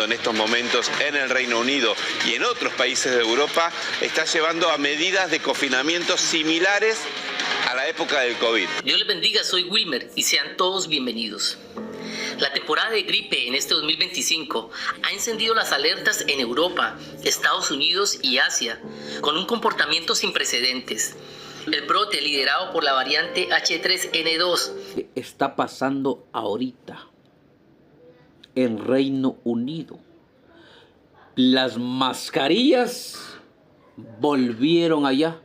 en estos momentos en el Reino Unido y en otros países de Europa está llevando a medidas de confinamiento similares a la época del COVID. Dios les bendiga, soy Wilmer y sean todos bienvenidos. La temporada de gripe en este 2025 ha encendido las alertas en Europa, Estados Unidos y Asia, con un comportamiento sin precedentes. El brote liderado por la variante H3N2 ¿Qué está pasando ahorita en Reino Unido? Las mascarillas volvieron allá.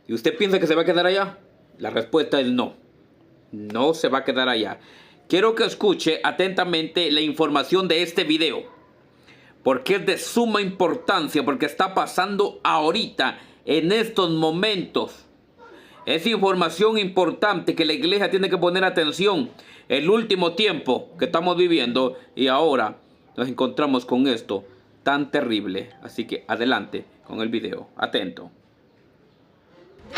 ¿Y usted piensa que se va a quedar allá? La respuesta es no. No se va a quedar allá. Quiero que escuche atentamente la información de este video, porque es de suma importancia, porque está pasando ahorita, en estos momentos. Es información importante que la iglesia tiene que poner atención. El último tiempo que estamos viviendo y ahora nos encontramos con esto tan terrible. Así que adelante con el video. Atento.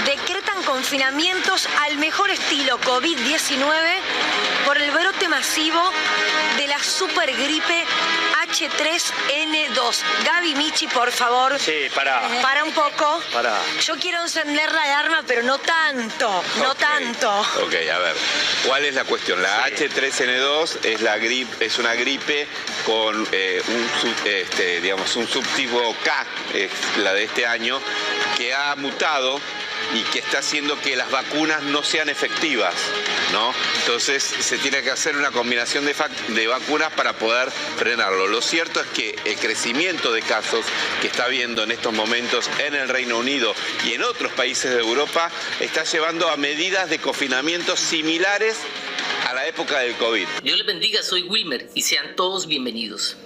Decretan confinamientos al mejor estilo COVID-19 por el brote masivo de la supergripe H3N2. Gaby, Michi, por favor. Sí, pará. Para un poco. Pará. Yo quiero encender la alarma, pero no tanto. No tanto. Ok, a ver, ¿cuál es la cuestión? La H3N2 es una gripe con un subtipo K, es la de este año, que ha mutado y que está haciendo que las vacunas no sean efectivas, ¿no? Entonces se tiene que hacer una combinación de vacunas para poder frenarlo. Lo cierto es que el crecimiento de casos que está habiendo en estos momentos en el Reino Unido y en otros países de Europa está llevando a medidas de confinamiento similares a la época del COVID. Dios les bendiga, soy Wilmer y sean todos bienvenidos.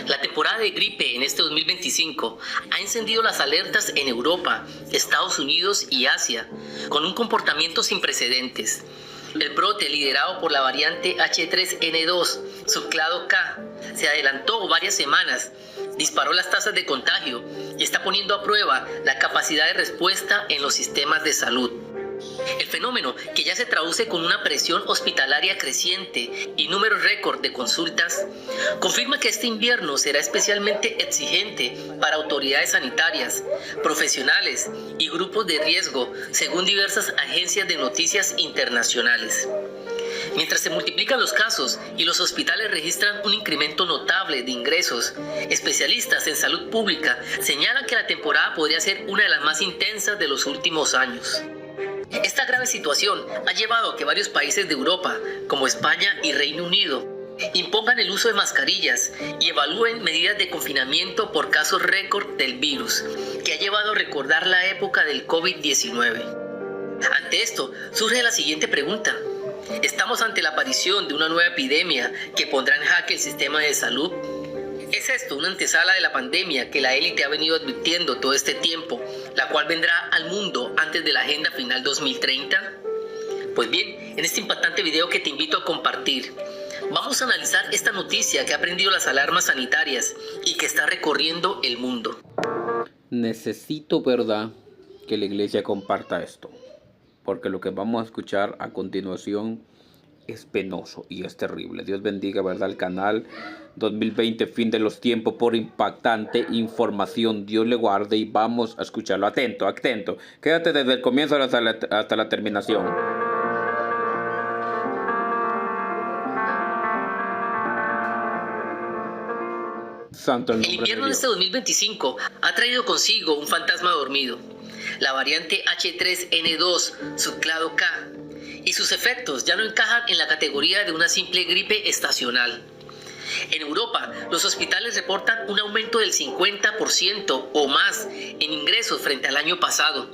La temporada de gripe en este 2025 ha encendido las alertas en Europa, Estados Unidos y Asia, con un comportamiento sin precedentes. El brote liderado por la variante H3N2, subclado K, se adelantó varias semanas, disparó las tasas de contagio y está poniendo a prueba la capacidad de respuesta en los sistemas de salud. El fenómeno, que ya se traduce con una presión hospitalaria creciente y números récord de consultas, confirma que este invierno será especialmente exigente para autoridades sanitarias, profesionales y grupos de riesgo, según diversas agencias de noticias internacionales. Mientras se multiplican los casos y los hospitales registran un incremento notable de ingresos, especialistas en salud pública señalan que la temporada podría ser una de las más intensas de los últimos años. Esta grave situación ha llevado a que varios países de Europa, como España y Reino Unido, impongan el uso de mascarillas y evalúen medidas de confinamiento por casos récord del virus, que ha llevado a recordar la época del COVID-19. Ante esto, surge la siguiente pregunta. ¿Estamos ante la aparición de una nueva epidemia que pondrá en jaque el sistema de salud? ¿Es esto una antesala de la pandemia que la élite ha venido advirtiendo todo este tiempo, la cual vendrá al mundo antes de la Agenda Final 2030? Pues bien, en este impactante video que te invito a compartir, vamos a analizar esta noticia que ha prendido las alarmas sanitarias y que está recorriendo el mundo. Necesito, ¿verdad?, que la iglesia comparta esto, porque lo que vamos a escuchar a continuación es penoso y es terrible. Dios bendiga, ¿verdad?, el canal 2020, fin de los tiempos, por impactante información. Dios le guarde y vamos a escucharlo. Atento, atento. Quédate desde el comienzo hasta la terminación. Santo el nombre El invierno de este 2025 ha traído consigo un fantasma dormido, la variante H3N2, subclado K, y sus efectos ya no encajan en la categoría de una simple gripe estacional. En Europa, los hospitales reportan un aumento del 50% o más en ingresos frente al año pasado,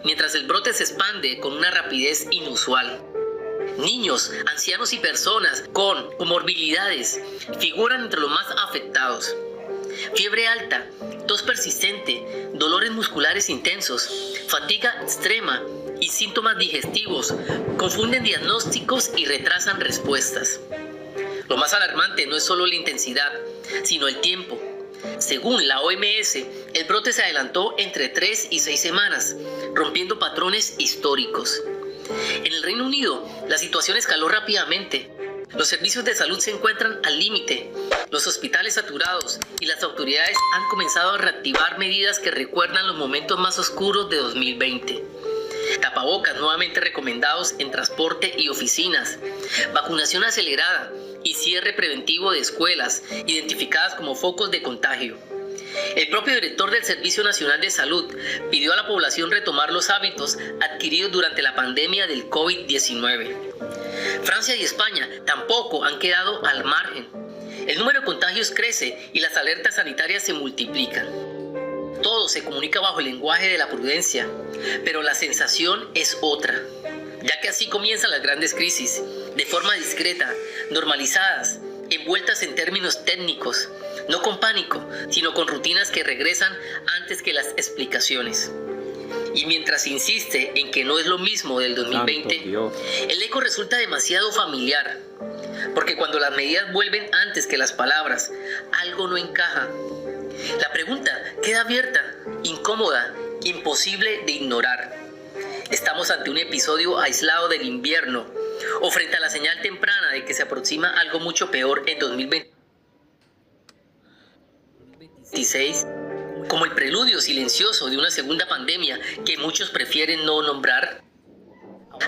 mientras el brote se expande con una rapidez inusual. Niños, ancianos y personas con comorbilidades figuran entre los más afectados. Fiebre alta, tos persistente, dolores musculares intensos, fatiga extrema y síntomas digestivos confunden diagnósticos y retrasan respuestas. Lo más alarmante no es solo la intensidad, sino el tiempo. Según la OMS, el brote se adelantó entre 3 y 6 semanas, rompiendo patrones históricos. En el Reino Unido, la situación escaló rápidamente. Los servicios de salud se encuentran al límite, los hospitales saturados y las autoridades han comenzado a reactivar medidas que recuerdan los momentos más oscuros de 2020. Tapabocas nuevamente recomendados en transporte y oficinas, vacunación acelerada y cierre preventivo de escuelas identificadas como focos de contagio. El propio director del Servicio Nacional de Salud pidió a la población retomar los hábitos adquiridos durante la pandemia del COVID-19. Francia y España tampoco han quedado al margen. El número de contagios crece y las alertas sanitarias se multiplican. Todo se comunica bajo el lenguaje de la prudencia, pero la sensación es otra, ya que así comienzan las grandes crisis, de forma discreta, normalizadas, envueltas en términos técnicos, no con pánico, sino con rutinas que regresan antes que las explicaciones. Y mientras insiste en que no es lo mismo del 2020, el eco resulta demasiado familiar, porque cuando las medidas vuelven antes que las palabras, algo no encaja. La pregunta queda abierta, incómoda, imposible de ignorar. ¿Estamos ante un episodio aislado del invierno o frente a la señal temprana de que se aproxima algo mucho peor en 2026? Como el preludio silencioso de una segunda pandemia que muchos prefieren no nombrar.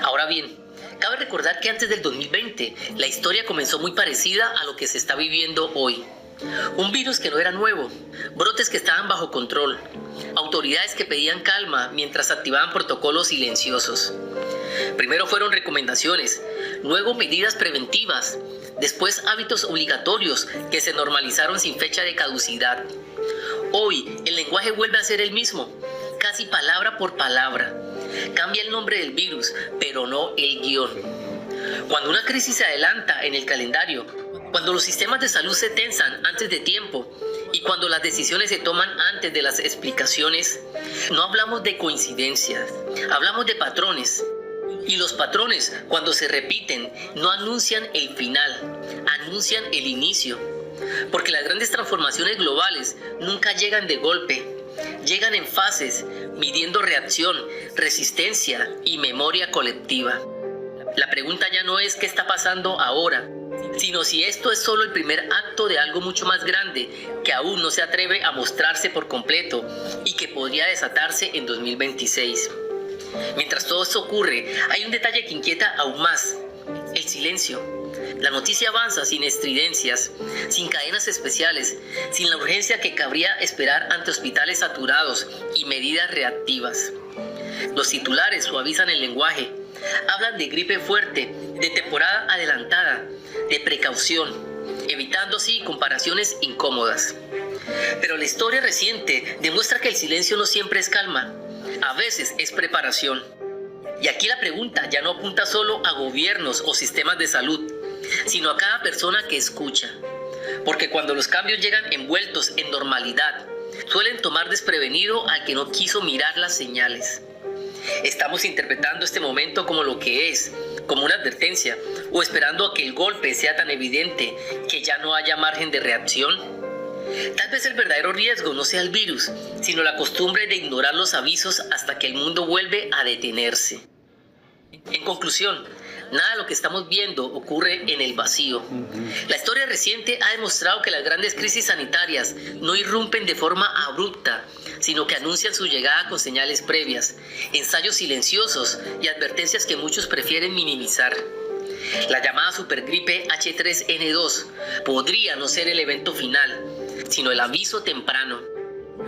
Ahora bien, cabe recordar que antes del 2020 la historia comenzó muy parecida a lo que se está viviendo hoy. Un virus que no era nuevo, brotes que estaban bajo control, autoridades que pedían calma mientras activaban protocolos silenciosos. Primero fueron recomendaciones, luego medidas preventivas, después hábitos obligatorios que se normalizaron sin fecha de caducidad. Hoy el lenguaje vuelve a ser el mismo, casi palabra por palabra. Cambia el nombre del virus, pero no el guión. Cuando una crisis se adelanta en el calendario, cuando los sistemas de salud se tensan antes de tiempo y cuando las decisiones se toman antes de las explicaciones, no hablamos de coincidencias, hablamos de patrones. Y los patrones, cuando se repiten, no anuncian el final, anuncian el inicio. Porque las grandes transformaciones globales nunca llegan de golpe, llegan en fases, midiendo reacción, resistencia y memoria colectiva. La pregunta ya no es qué está pasando ahora, sino si esto es solo el primer acto de algo mucho más grande que aún no se atreve a mostrarse por completo y que podría desatarse en 2026. Mientras todo esto ocurre, hay un detalle que inquieta aún más: el silencio. La noticia avanza sin estridencias, sin cadenas especiales, sin la urgencia que cabría esperar ante hospitales saturados y medidas reactivas. Los titulares suavizan el lenguaje, hablan de gripe fuerte, de temporada adelantada, de precaución, evitando así comparaciones incómodas. Pero la historia reciente demuestra que el silencio no siempre es calma, a veces es preparación. Y aquí la pregunta ya no apunta solo a gobiernos o sistemas de salud, sino a cada persona que escucha. Porque cuando los cambios llegan envueltos en normalidad, suelen tomar desprevenido al que no quiso mirar las señales. ¿Estamos interpretando este momento como lo que es, como una advertencia, o esperando a que el golpe sea tan evidente que ya no haya margen de reacción? Tal vez el verdadero riesgo no sea el virus, sino la costumbre de ignorar los avisos hasta que el mundo vuelve a detenerse. En conclusión, nada de lo que estamos viendo ocurre en el vacío. La historia reciente ha demostrado que las grandes crisis sanitarias no irrumpen de forma abrupta, sino que anuncian su llegada con señales previas, ensayos silenciosos y advertencias que muchos prefieren minimizar. La llamada supergripe H3N2 podría no ser el evento final, sino el aviso temprano.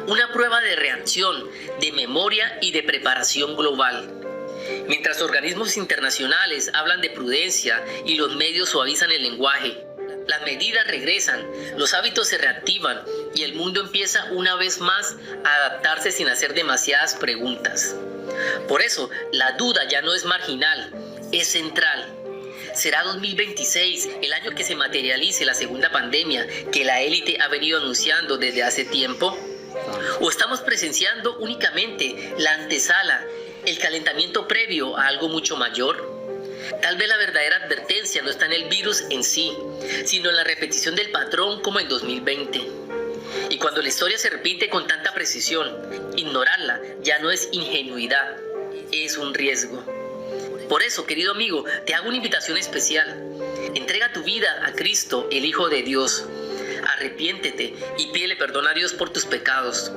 Una prueba de reacción, de memoria y de preparación global. Mientras organismos internacionales hablan de prudencia y los medios suavizan el lenguaje, las medidas regresan, los hábitos se reactivan y el mundo empieza una vez más a adaptarse sin hacer demasiadas preguntas. Por eso, la duda ya no es marginal, es central. ¿Será 2026 el año que se materialice la segunda pandemia que la élite ha venido anunciando desde hace tiempo? ¿O estamos presenciando únicamente la antesala, el calentamiento previo a algo mucho mayor? Tal vez la verdadera advertencia no está en el virus en sí, sino en la repetición del patrón como en 2020. Y cuando la historia se repite con tanta precisión, ignorarla ya no es ingenuidad, es un riesgo. Por eso, querido amigo, te hago una invitación especial. Entrega tu vida a Cristo, el Hijo de Dios. Arrepiéntete y pídele perdón a Dios por tus pecados.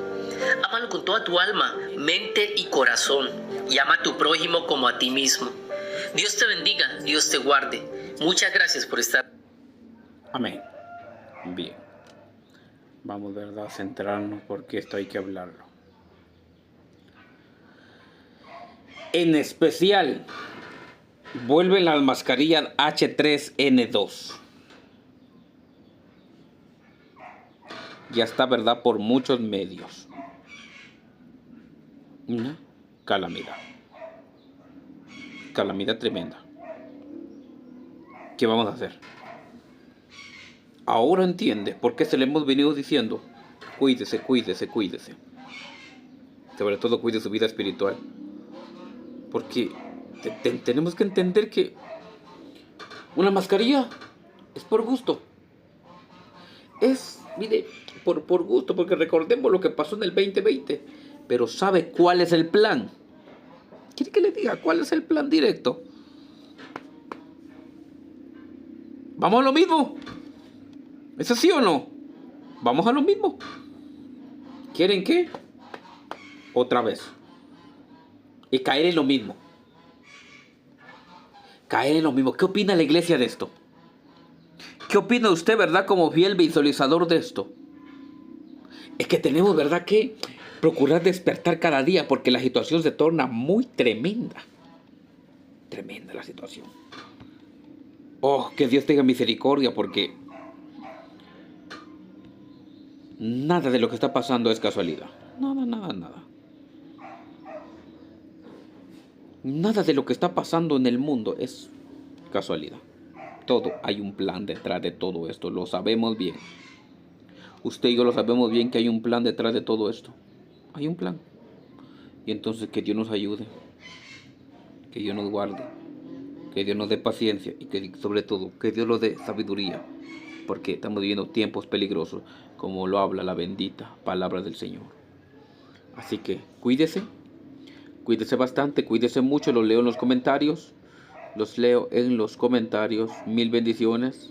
Ámalo con toda tu alma, mente y corazón, y ama a tu prójimo como a ti mismo. Dios te bendiga, Dios te guarde. Muchas gracias por estar. Amén. Bien. Vamos, ¿verdad?, a centrarnos porque esto hay que hablarlo. En especial, vuelven las mascarillas H3N2. Ya está, ¿verdad?, por muchos medios. Una calamidad. Calamidad tremenda. ¿Qué vamos a hacer? Ahora entiende por qué se le hemos venido diciendo: cuídese, cuídese, cuídese. Sobre todo cuide su vida espiritual. Porque tenemos que entender que una mascarilla es por gusto. Es, mire, por gusto, porque recordemos lo que pasó en el 2020. Pero ¿sabe cuál es el plan? ¿Quiere que le diga cuál es el plan directo? ¿Vamos a lo mismo? ¿Es así o no? Vamos a lo mismo. ¿Quieren qué? Otra vez. Y caer en lo mismo. Caer en lo mismo. ¿Qué opina la iglesia de esto? ¿Qué opina usted, verdad, como fiel visualizador de esto? Es que tenemos, verdad, que procurar despertar cada día porque la situación se torna muy tremenda. Tremenda la situación. Oh, que Dios tenga misericordia porque nada de lo que está pasando es casualidad. Nada, nada, nada. Nada de lo que está pasando en el mundo es casualidad. Todo, hay un plan detrás de todo esto. Lo sabemos bien. Usted y yo lo sabemos bien que hay un plan detrás de todo esto. Hay un plan. Y entonces que Dios nos ayude. Que Dios nos guarde. Que Dios nos dé paciencia. Y que sobre todo, que Dios nos dé sabiduría. Porque estamos viviendo tiempos peligrosos, como lo habla la bendita palabra del Señor. Así que cuídese. Cuídese bastante, cuídese mucho. Los leo en los comentarios. Los leo en los comentarios. Mil bendiciones.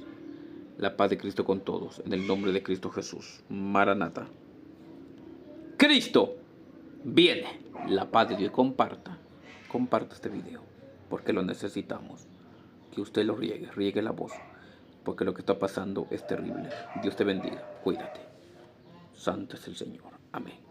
La paz de Cristo con todos. En el nombre de Cristo Jesús. Maranata. Cristo viene. La paz de Dios. Comparta este video. Porque lo necesitamos. Que usted lo riegue. Riegue la voz. Porque lo que está pasando es terrible. Dios te bendiga. Cuídate. Santo es el Señor. Amén.